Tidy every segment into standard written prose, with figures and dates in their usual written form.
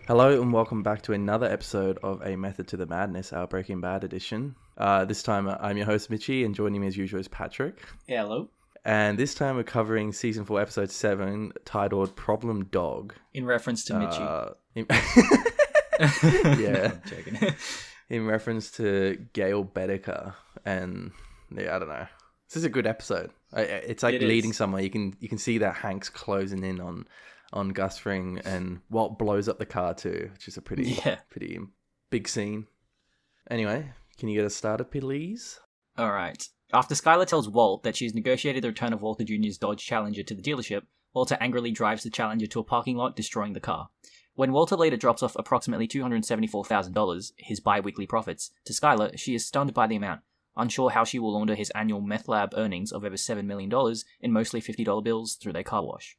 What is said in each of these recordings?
Hello and welcome back to another episode of A Method to the Madness, our Breaking Bad edition. This time I'm your host Mitchie, and joining me as usual is Patrick. Yeah, hello. And this time we're covering Season 4, Episode 7, titled Problem Dog. In reference to Mitchie. Yeah. I'm joking. In reference to Gail Bedecker. And yeah, I don't know. This is a good episode. It's like leading somewhere. You can see that Hank's closing in on Gus Fring, and Walt blows up the car too, which is a pretty big scene. Anyway, can you get us started, please? All right. After Skyler tells Walt that she's negotiated the return of Walter Jr.'s Dodge Challenger to the dealership, Walter angrily drives the Challenger to a parking lot, destroying the car. When Walter later drops off approximately $274,000, his bi-weekly profits, to Skyler, she is stunned by the amount, unsure how she will launder his annual meth lab earnings of over $7 million in mostly $50 bills through their car wash.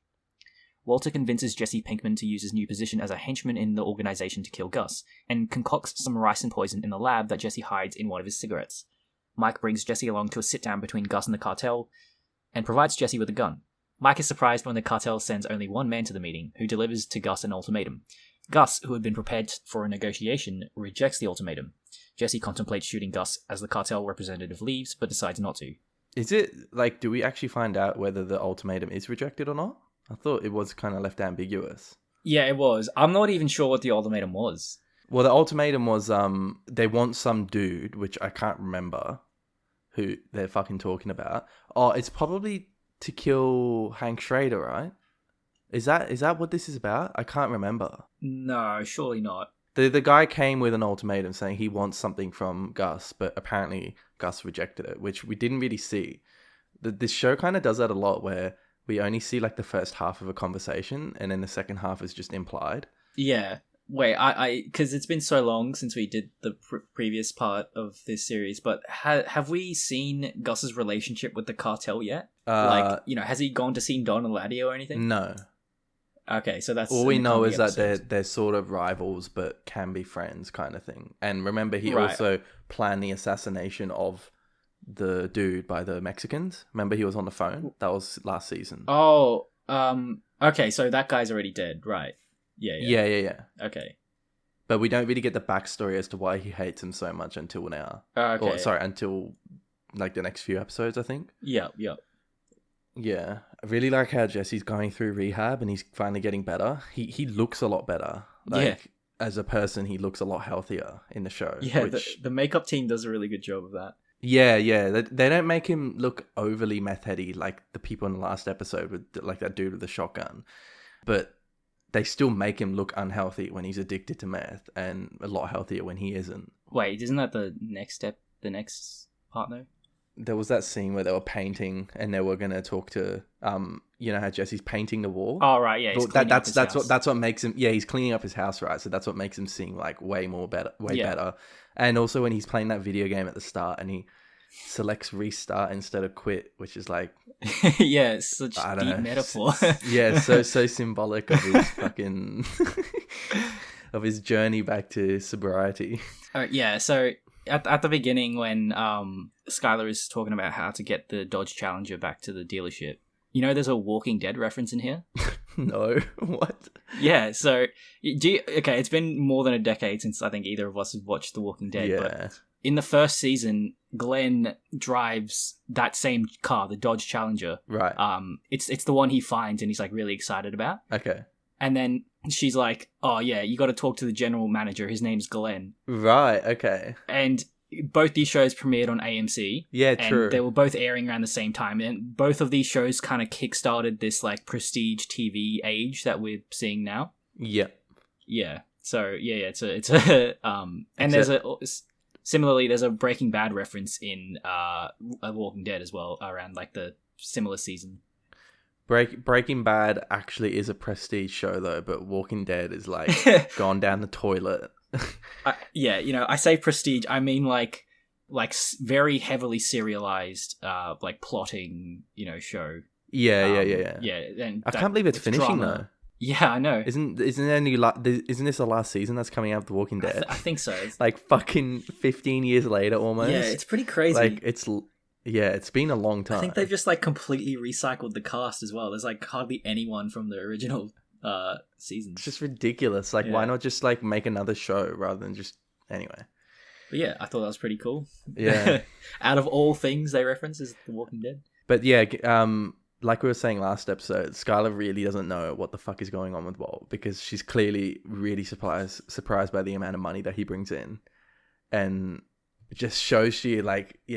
Walter convinces Jesse Pinkman to use his new position as a henchman in the organization to kill Gus, and concocts some ricin poison in the lab that Jesse hides in one of his cigarettes. Mike brings Jesse along to a sit-down between Gus and the cartel, and provides Jesse with a gun. Mike is surprised when the cartel sends only one man to the meeting, who delivers to Gus an ultimatum. Gus, who had been prepared for a negotiation, rejects the ultimatum. Jesse contemplates shooting Gus as the cartel representative leaves, but decides not to. Is it, like, do we actually find out whether the ultimatum is rejected or not? I thought it was kind of left ambiguous. Yeah, it was. I'm not even sure what the ultimatum was. Well, the ultimatum was they want some dude, which I can't remember who they're fucking talking about. Oh, it's probably to kill Hank Schrader, right? Is that what this is about? I can't remember. No, surely not. The guy came with an ultimatum saying he wants something from Gus, but apparently Gus rejected it, which we didn't really see. This show kind of does that a lot, where we only see like the first half of a conversation, and then the second half is just implied. Yeah. Wait, because it's been so long since we did the previous part of this series, but have we seen Gus's relationship with the cartel yet? Has he gone to see Don and Laddie or anything? No. Okay, so that's... All we know is that they're sort of rivals, but can be friends kind of thing. And remember, he also planned the assassination of the dude by the Mexicans. Remember, he was on the phone? That was last season. Oh, okay, so that guy's already dead, right? Yeah. Okay. But we don't really get the backstory as to why he hates him so much until now. Until like the next few episodes, I think. Yeah. Yeah. I really like how Jesse's going through rehab and he's finally getting better. He looks a lot better. As a person, he looks a lot healthier in the show. Yeah, the makeup team does a really good job of that. Yeah. They don't make him look overly meth heady like the people in the last episode with like that dude with the shotgun. But they still make him look unhealthy when he's addicted to meth, and a lot healthier when he isn't. Wait, isn't that the next step? The next part, though? There was that scene where they were painting, and they were gonna talk to you know how Jesse's painting the wall. Oh right, yeah. That's what makes him. Yeah, he's cleaning up his house, right? So that's what makes him seem like way better. And also when he's playing that video game at the start, and he selects restart instead of quit, which is like yeah, such deep metaphor. Yeah, so symbolic of his fucking of his journey back to sobriety. Yeah, so at the beginning when Skyler is talking about how to get the Dodge Challenger back to the dealership, you know there's a Walking Dead reference in here? No, what? Yeah, so it's been more than a decade since I think either of us have watched The Walking Dead. Yeah. But in the first season, Glenn drives that same car, the Dodge Challenger. Right. It's the one he finds and he's like really excited about. Okay. And then she's like, "Oh yeah, you got to talk to the general manager. His name's Glenn." Right. Okay. And both these shows premiered on AMC. Yeah, true. And they were both airing around the same time, and both of these shows kind of kickstarted this like prestige TV age that we're seeing now. Yeah. Yeah. So it's a and similarly, there's a Breaking Bad reference in Walking Dead as well around like the similar season. Breaking Bad actually is a prestige show though, but Walking Dead is like gone down the toilet. I say prestige, I mean like very heavily serialized like plotting, show. Yeah. And I can't believe it's finishing drama. Though. Yeah, I know. Isn't this the last season that's coming out of The Walking Dead? I think so. Like fucking 15 years later almost. Yeah, it's pretty crazy. Like it's been a long time. I think they've just like completely recycled the cast as well. There's like hardly anyone from the original seasons. It's just ridiculous. Like, why not just like make another show rather than just anyway? But yeah, I thought that was pretty cool. Yeah. Out of all things they reference is The Walking Dead. But yeah, like we were saying last episode, Skyler really doesn't know what the fuck is going on with Walt because she's clearly really surprised by the amount of money that he brings in. And it just shows she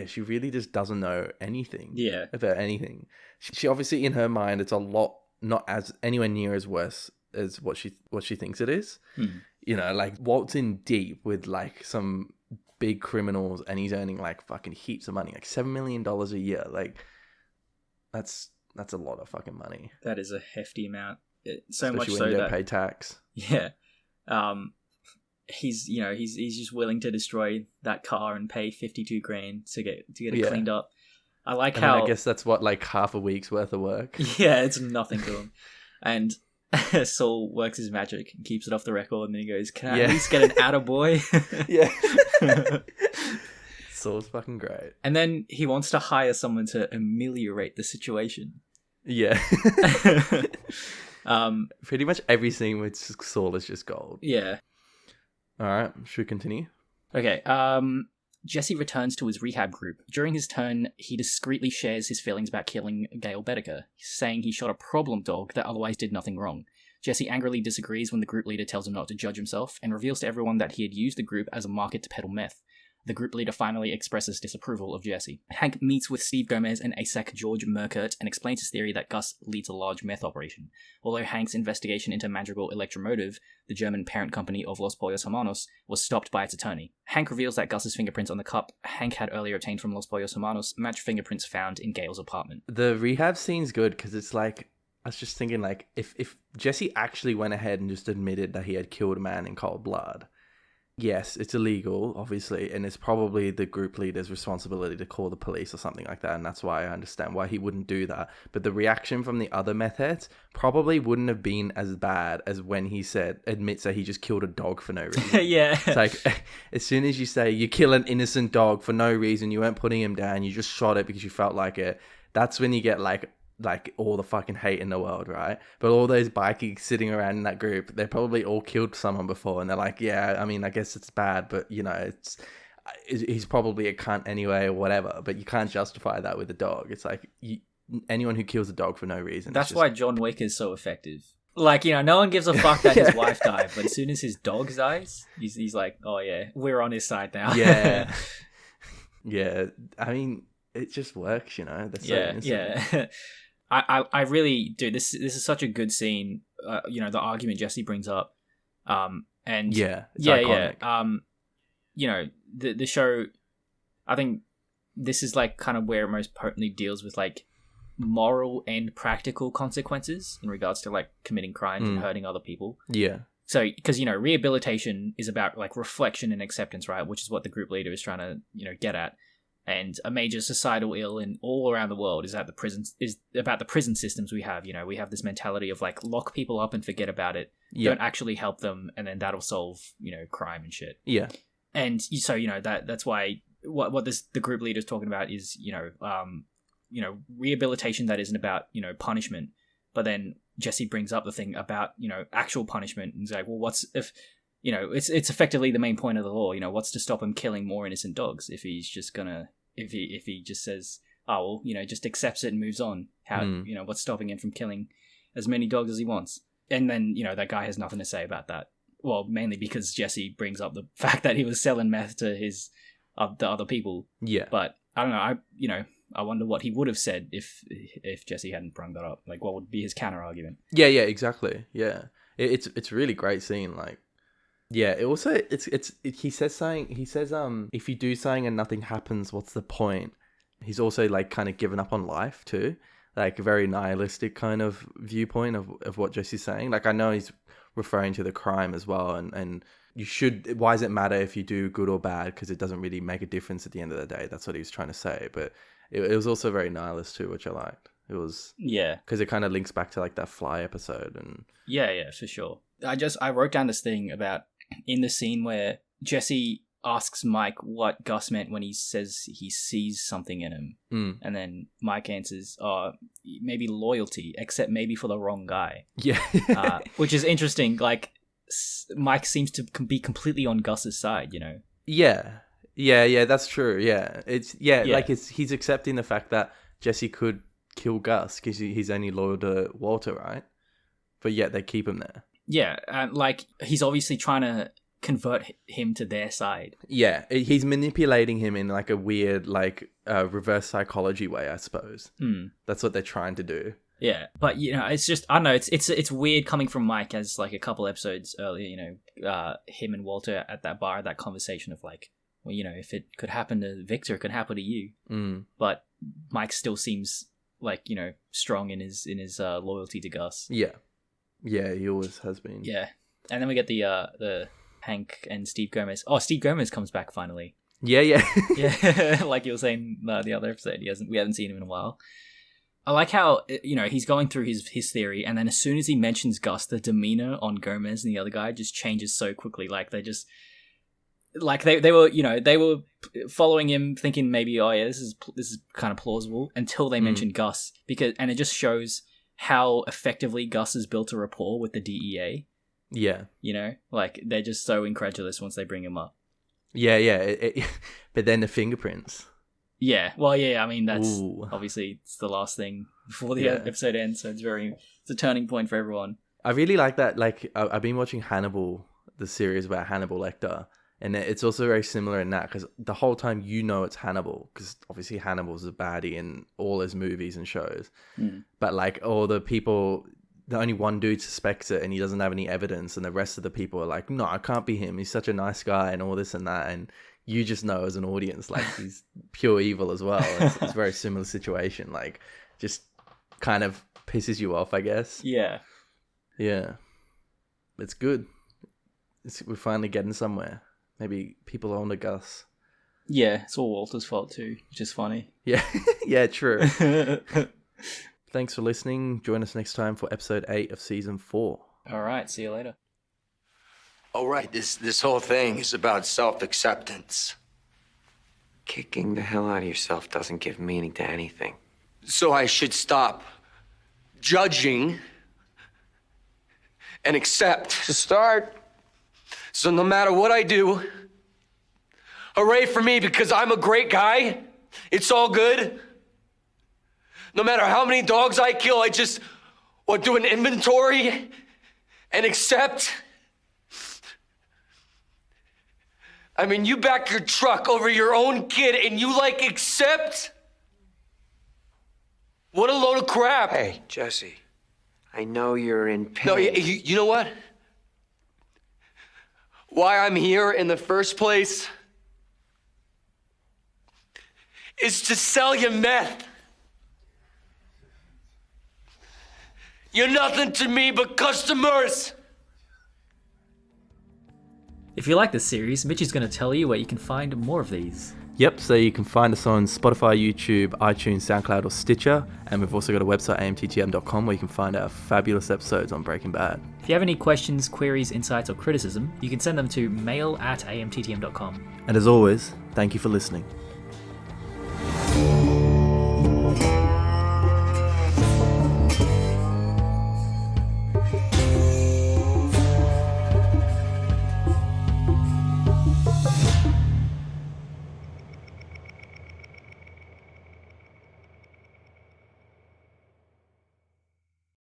she really just doesn't know anything about anything. She obviously, in her mind, it's a lot, not as anywhere near as worse as what she thinks it is. You know, like Walt's in deep with like some big criminals and he's earning like fucking heaps of money, like $7 million a year. Like that's a lot of fucking money. That is a hefty amount. Especially much so when you don't pay tax. Yeah. He's just willing to destroy that car and pay $52,000 to get it cleaned up. I like how I guess that's what, like half a week's worth of work. Yeah, it's nothing to him. And Saul works his magic and keeps it off the record, and then he goes, "Can I at least get an attaboy?" Yeah. Saul's fucking great. And then he wants to hire someone to ameliorate the situation. Yeah. Pretty much every scene with Saul is just gold. Yeah. All right, should we continue? Okay. Jesse returns to his rehab group. During his turn, he discreetly shares his feelings about killing Gail Bedecker, saying he shot a problem dog that otherwise did nothing wrong. Jesse angrily disagrees when the group leader tells him not to judge himself, and reveals to everyone that he had used the group as a market to peddle meth. The group leader finally expresses disapproval of Jesse. Hank meets with Steve Gomez and ASAC George Merkert and explains his theory that Gus leads a large meth operation. Although Hank's investigation into Madrigal Electromotive, the German parent company of Los Pollos Hermanos, was stopped by its attorney. Hank reveals that Gus's fingerprints on the cup Hank had earlier obtained from Los Pollos Hermanos match fingerprints found in Gail's apartment. The rehab scene's good because it's like, I was just thinking, like, if Jesse actually went ahead and just admitted that he had killed a man in cold blood, yes, it's illegal, obviously, and it's probably the group leader's responsibility to call the police or something like that, and that's why I understand why he wouldn't do that. But the reaction from the other meth heads probably wouldn't have been as bad as when he admits that he just killed a dog for no reason. Yeah. It's like, as soon as you say you kill an innocent dog for no reason, you weren't putting him down, you just shot it because you felt like it, that's when you get like all the fucking hate in the world, right? But all those bikies sitting around in that group, they probably all killed someone before, and they're like, yeah, I mean, I guess it's bad, but you know, he's probably a cunt anyway or whatever. But you can't justify that with a dog. It's like anyone who kills a dog for no reason. That's why John Wick is so effective. Like, you know, no one gives a fuck that his wife died, but as soon as his dog dies, he's like, oh yeah, we're on his side now. Yeah. Yeah. I mean, it just works, you know. That's so innocent. Yeah. I really do. This is such a good scene. You know, the argument Jesse brings up, and it's iconic. You know, the show. I think this is like kind of where it most potently deals with like moral and practical consequences in regards to like committing crimes and hurting other people. Yeah. So, because you know, rehabilitation is about like reflection and acceptance, right? Which is what the group leader is trying to get at. And a major societal ill in all around the world is about the prison systems we have. You know, we have this mentality of like lock people up and forget about it. Don't actually help them, and then that'll solve crime and shit. Yeah. And so that's why what the group leader is talking about is rehabilitation that isn't about punishment. But then Jesse brings up the thing about actual punishment, and he's like, well, what's if it's effectively the main point of the law. What's to stop him killing more innocent dogs if he's just gonna if he just says, oh well, just accepts it and moves on. How what's stopping him from killing as many dogs as he wants? And then that guy has nothing to say about that. Well, mainly because Jesse brings up the fact that he was selling meth to the other people. Yeah. But I don't know. I wonder what he would have said if Jesse hadn't brung that up. Like, what would be his counter argument? Yeah, exactly. Yeah, it's a really great scene. Like, yeah, it also he says something. He says, if you do something and nothing happens, what's the point? He's also like kind of given up on life too, like a very nihilistic kind of viewpoint of what Jesse's saying. Like, I know he's referring to the crime as well, and you should. Why does it matter if you do good or bad? Because it doesn't really make a difference at the end of the day. That's what he was trying to say, but. It was also very nihilist too, which I liked. It was because it kind of links back to like that Fly episode and yeah, for sure. I wrote down this thing about in the scene where Jesse asks Mike what Gus meant when he says he sees something in him. And then Mike answers, maybe loyalty, except maybe for the wrong guy. Yeah. Which is interesting. Like, Mike seems to be completely on Gus's side, Yeah, that's true. Yeah. Like he's accepting the fact that Jesse could kill Gus because he's only loyal to Walter, right? But yet they keep him there. Yeah, and like he's obviously trying to convert him to their side. Yeah, he's manipulating him in like a weird, like reverse psychology way, I suppose. That's what they're trying to do. Yeah, but it's just, I don't know, it's weird coming from Mike, as like a couple episodes earlier, him and Walter at that bar, that conversation of like, well, if it could happen to Victor, it could happen to you. But Mike still seems like, strong in his loyalty to Gus. Yeah, he always has been. Yeah, and then we get the Hank and Steve Gomez. Oh, Steve Gomez comes back finally. Yeah. Yeah, like you were saying the other episode, we haven't seen him in a while. I like how, he's going through his theory, and then as soon as he mentions Gus, the demeanor on Gomez and the other guy just changes so quickly. Like, they just, like, they were, they were following him thinking maybe, this is kind of plausible, until they mentioned Gus, and it just shows how effectively Gus has built a rapport with the DEA. Yeah. Like, they're just so incredulous once they bring him up. Yeah. But then the fingerprints. Yeah, well, yeah, I mean, that's obviously it's the last thing before the episode ends, so it's a turning point for everyone. I really like that. Like, I've been watching Hannibal, the series about Hannibal Lecter, and it's also very similar in that, because the whole time it's Hannibal, because obviously Hannibal's a baddie in all his movies and shows. But like, all the people, the only one dude suspects it and he doesn't have any evidence, and the rest of the people are like, no, it can't be him, he's such a nice guy and all this and that, and you just know as an audience, like, he's pure evil as well. It's a very similar situation, like, just kind of pisses you off, I guess. Yeah. It's good. We're finally getting somewhere. Maybe people own a Gus. Yeah, it's all Walter's fault too, which is funny. Yeah, true. Thanks for listening. Join us next time for episode 8 of season 4. All right, see you later. Oh, right, this whole thing is about self-acceptance. Kicking the hell out of yourself doesn't give meaning to anything. So I should stop judging and accept. To start. So no matter what I do, hooray for me because I'm a great guy. It's all good. No matter how many dogs I kill, I just do an inventory and accept. I mean, you back your truck over your own kid and you, accept? What a load of crap. Hey, Jesse, I know you're in pain. No, you know what? Why I'm here in the first place is to sell you meth. You're nothing to me but customers. If you like this series, Mitch is going to tell you where you can find more of these. Yep, so you can find us on Spotify, YouTube, iTunes, SoundCloud, or Stitcher. And we've also got a website, amttm.com, where you can find our fabulous episodes on Breaking Bad. If you have any questions, queries, insights, or criticism, you can send them to mail@amttm.com. And as always, thank you for listening.